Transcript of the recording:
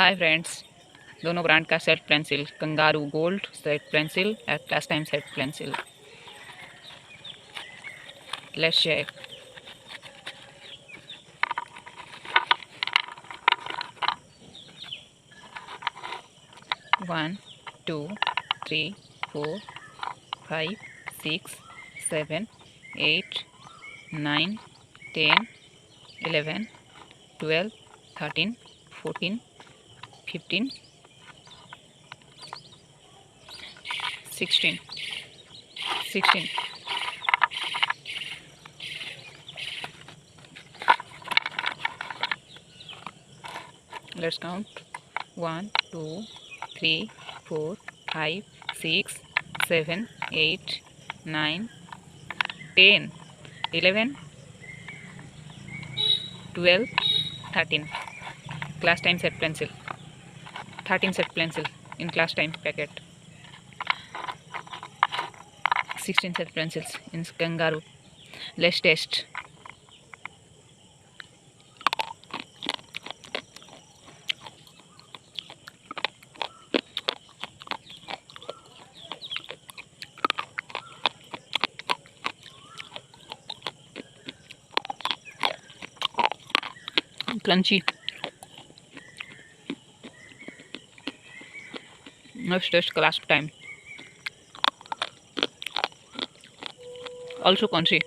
हाय friends, दोनों brand का set pencil kangaroo gold set pencil at class time set pencil. Let's check. 1 2 3 4 5 6 7 8 9 10 11 12 13 14 15 16 16 Let's count. 1 2 3 4 5 6 7 8 9 10 11 12 13 class time set pencil. 13 set pencil in class time packet. 16 set pencils in kangaroo. Let's test. Crunchy. Let's test class time. Also crunchy.